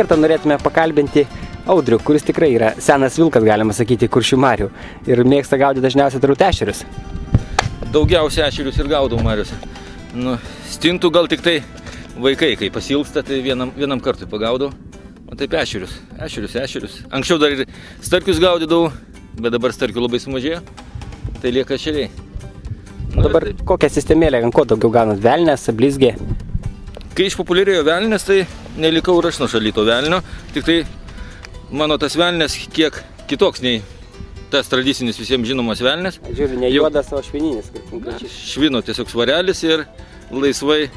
kartą norėtume pakalbinti Audrių, kuris tikrai yra senas vilkas, galima sakyti, Kuršių marių ir mėgsta gaudyti dažniausiai turbūt ešerius. Daugiausiai ešerius ir gaudau mariuose. Nu, stintų gal tik tai vaikai, kai pasilgsta, tai vienam kartui pagaudau. O taip ešerius. Anksčiau dar ir starkius gaudydavau, bet dabar starkių labai sumažėjo, tai lieka ešeriai. Nu, dabar kokią sistemėlę, ant ko daugiau gaunat? Velnės, blizgė? Kai išpopuliarėjo velnės, tai nelikau ir aš nuo šalyto velnio, tik tai mano tas velnės kiek kitoks nei tas tradicinis visiems žinomas velnės. Žiūrėjau, ne juodas, o švininis. Švino tiesiog svarelis ir laisvai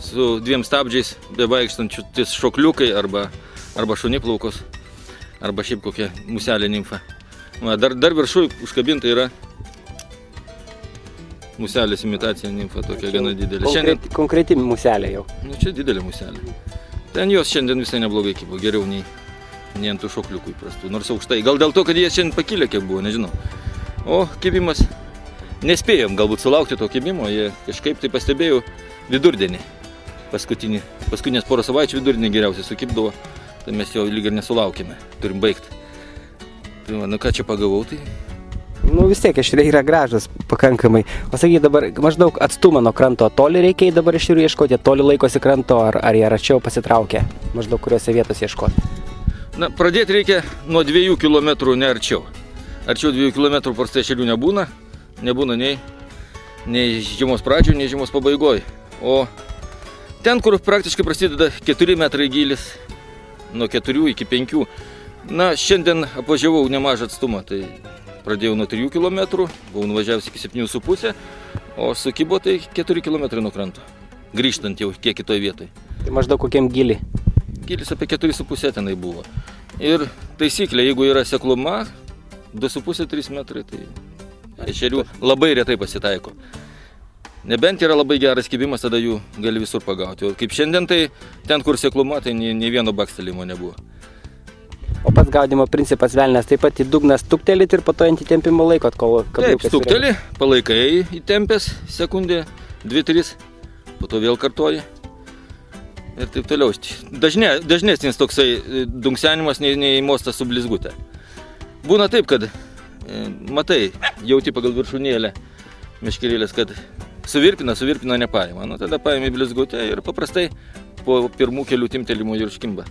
su dviem stabdžiais bevaikštančių ties šokliukai arba šuniplaukos, arba šiaip kokia muselė nimfa. Dar viršui užkabinta yra muselės imitacija nimfa, tokia gana didelė. Konkreti muselė jau. Nu, čia didelė muselė. Ten jos šiandien visai neblogai kibo, geriau nei ant tų šokliukų įprastų, nors aukštai. Gal dėl to, kad jie šiandien pakilę kiek buvo, nežinau. O kibimas, nespėjom galbūt sulaukti to kibimo, jie kažkaip tai pastebėjau vidurdienį. Paskutinės porą savaičių vidurdienį geriausiai sukibdavo, tai mes jo lyg ir nesulaukėme, turim baigti. Tai man, ką čia pagavau, tai... Nu vis tiek ešeriai yra gražus pakankamai. O sakyk, dabar maždaug atstumą nuo kranto toli reikia dabar ešerių ieškoti, toli laikosi kranto, ar jie arčiau pasitraukia, maždaug kuriuose vietos ieškoti? Na, pradėti reikia nuo 2 km ne arčiau. Arčiau 2 km paprastai ešerių nebūna nei žiemos pradžioje, nei žiemos pabaigoje. O ten, kur praktiškai prasideda 4 metrai gylis, nuo 4 iki 5. Na, šiandien apvažiavau nemažą atstumą, tai pradėjau nuo 3 km, buvau nuvažiavęs iki 7,5, o sukibo tai 4 km nuo kranto, grįžtant jau kiek kitoj vietoj. Tai maždaug kokiam gilį? Gilis apie 4,5 tenai buvo. Ir taisyklė, jeigu yra sekluma, 2,5-3 metrai, tai ešerių labai retai pasitaiko. Nebent yra labai geras kibimas, tada jų gali visur pagauti. O kaip šiandien, tai ten, kur sekluma, tai nei vieno bakstelimo nebuvo. O pats gaudimo principas velnės taip pat į dugną stuktelit ir po to ant įtempimo laikot, kol... Taip, stukteli, palaikai įtempęs sekundę, 2-3, po to vėl kartoji. Ir taip toliau. Dažnesnis toksai dunksenimas nei mostas su blizgutė. Būna taip, kad matai, jauti pagal viršūnėlę meškerėlės, kad suvirpina nepaima. Nu, tada paimi blizgutę ir paprastai po pirmų kelių timtelimų ir užkimba.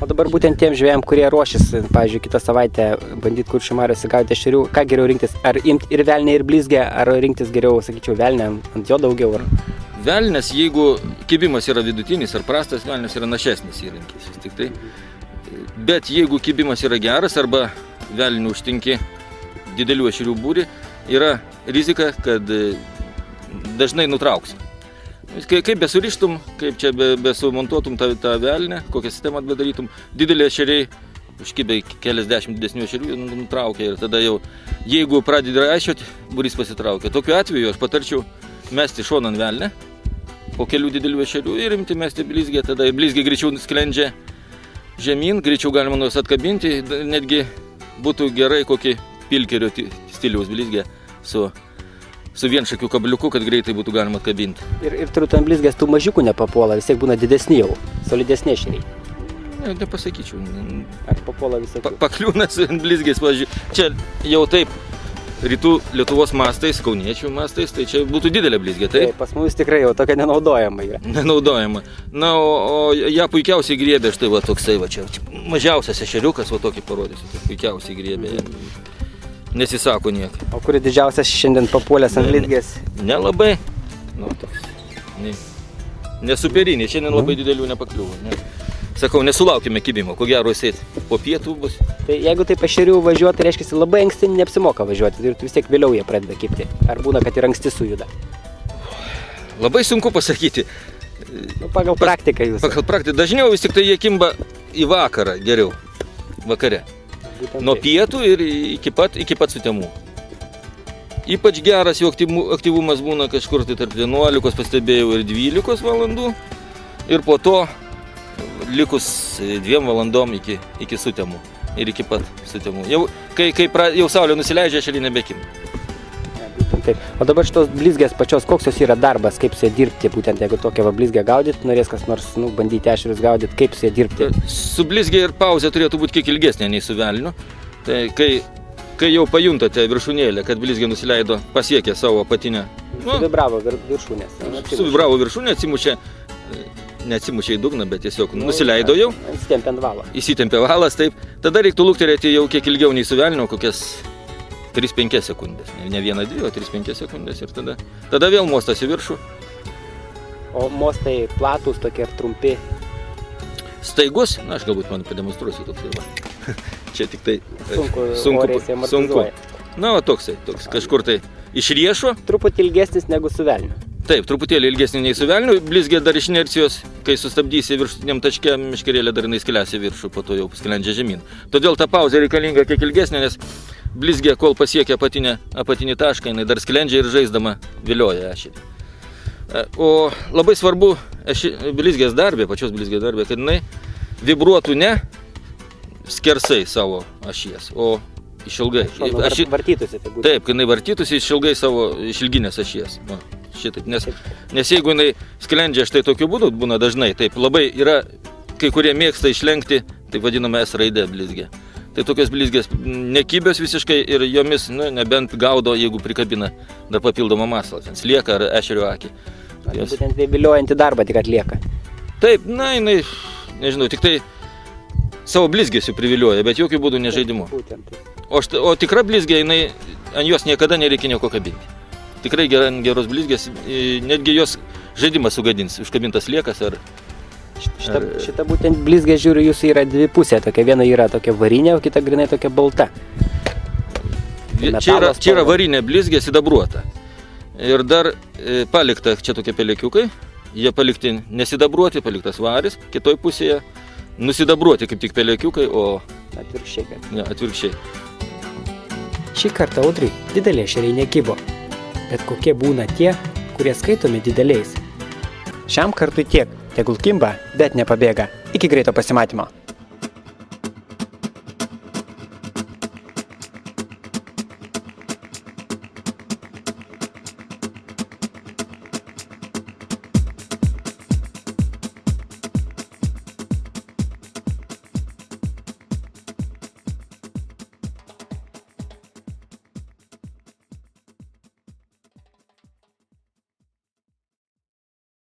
O dabar būtent tiem žvejam, kurie ruošis, pavyzdžiui, kitą savaitę bandyti Kuršių mariose gauti ešerių, ką geriau rinktis? Ar imti ir velnę, ir blizgę, ar rinktis geriau, sakyčiau, velnę, ant jo daugiau? Ar... Velnės, jeigu kibimas yra vidutinis ar prastas, velnės yra našesnis įrankis. Tik tai. Bet jeigu kibimas yra geras arba velnių užtinki didelių ešerių būrį, yra rizika, kad dažnai nutrauksi. Kaip besurištum, kaip čia besumontuotum tą velnę, kokią sistemą bedarytum, didelį ešeriai, užkibė keliasdešimt didesnių ešerių, nutraukia ir tada jau, jeigu pradedi raišioti, būrys pasitraukia. Tokiu atveju aš patarčiau mesti šonan velnę, po kelių didelių ešerių ir imti mesti blizgę, tada blizgė greičiau sklendžia žemyn, greičiau galima nuo jos atkabinti, netgi būtų gerai kokį pilkerio stiliaus blizgę su vienšakiu kabliuku, kad greitai būtų galima atkabinti. Ir turbūt ant blizgės tų mažiukų nepapuola, vis tiek būna didesni jau, solidesni ešeriai. Ne, nepasakyčiau. Ar papuola visokių? Pakliūnas ant blizgės, pavyzdžiui, čia jau taip rytų Lietuvos mastais, kauniečių mastais, tai čia būtų didelė blizgė, taip? Pas mus tikrai jau tokia nenaudojama yra. Nenaudojama. Na, o ją puikiausiai griebė štai va toksai va čia. Mažiausias ešeriukas, va tokį parodysiu, tai puikiausiai griebė. Nesisako nieko. O kuri didžiausias šiandien papuolęs ant blizgės? Nelabai. Nu, toks. Nesuperinė, šiandien labai didelių nepakliuvo. Sakau, nesulaukime kibimo, ko gero jisai po pietų bus. Tai jeigu taip ešerių važiuoti, tai reiškia, labai anksti neapsimoka važiuoti ir vis tiek vėliau jie pradeda kibti. Ar būna, kad ir anksti sujuda? Labai sunku pasakyti. Nu, pagal praktiką jūs. Pagal praktiką. Dažniau vis tik tai jie kimba į vakarą geriau, vakare. Nuo pietų ir iki pat sutemų. Ypač geras jų aktyvumas būna kažkur tai tarp 11, pastebėjau, ir 12 valandų. Ir po to likus 2 valandom iki sutemų. Ir iki pat sutemų. Jau, kai jau saulė nusileidžia, ešeriai nebekimba. Taip. O dabar šitos blizgės pačios, koks jos yra darbas, kaip su jie dirbti, būtent jeigu tokią va blizgę gaudyti, norės kas nors bandyti ešerius gaudyti, kaip su jie dirbti? Su blizgė ir pauzė turėtų būti kiek ilgesnė nei su velniu. Tai kai jau pajuntate viršūnėlę, kad blizgė nusileido, pasiekė savo apatinę. Suvibravo viršūnės. Suvibravo viršūnė, neatsimušė į dugną, bet tiesiog nusileido jau. Įsitempė ant valo. Įsitempė valas, taip. Tada reiktų lukterėti jau kiek ilgiau nei su velniu, kokias 3-5 sekundės. Ne 1-2, o 3-5 sekundės ir tada vėl mostas į viršų. O mostai platūs tokie ir trumpi? Staigus, na aš galbūt man pademonstruosiu toksai va. Čia tik tai sunku. Na, va toks, kažkur tai iš riešo. Truputį ilgesnis negu su velniu. Taip, truputėlį ilgesnį nei su velniu. Blizgė dar iš inercijos, kai sustabdysi viršutiniam taške, meškerėlė dar jinai skeliasi viršų, po to jau sklendžia žemyn. Todėl ta pauzė reikalinga kiek ilgesnė, nes blizgė, kol pasiekia apatinį tašką, jinai dar sklendžia ir žaisdama vilioja ešerį. O labai svarbu blizgės darbė, pačios blizgės darbė, kad jinai vibruotų ne skersai savo ašies, o išilgai. Vartytųsi tai būtų. Taip, kad jinai vartytųsi išilgai savo išilginės ašies. Va, šitaip, nes jeigu jinai sklendžia štai tokiu būdu, būna dažnai, taip labai yra, kai kurie mėgsta išlenkti, taip vadinama S raidė blizgė. Tai tokios blizgės nekybios visiškai ir jomis, nebent gaudo, jeigu prikabina dar papildomą masalą, slieką ar ešerio akį. Būtent viliojantį darbą tik atlieka. Taip, jinai, nežinau, tik tai savo blizgėsiu privilioja, bet jokių būdų nežaidimu. O tikra blizgė, ant jos niekada nereikia nieko kabinti. Tikrai geros blizgės, netgi jos žaidimas sugadins, užkabintas sliekas ar... Šita būtent blizgė, žiūriu, jūsų yra dvi pusė, tokia viena yra tokia varinė, o kita grinai tokia balta. Čia yra varinė blizgė sidabruota. Ir dar palikta čia tokie pelėkiukai, jie palikti nesidabruoti, paliktas varis, kitoj pusėje nusidabruoti kaip tik pelėkiukai, o... Atvirkščiai. Ne, atvirkščiai. Šį kartą Audriui didelė ešeriai nekibo, bet kokie būna tie, kurie skaitomi dideliais. Šiam kartui tiek. Tegul kimba, bet nepabėga. Iki greito pasimatymo.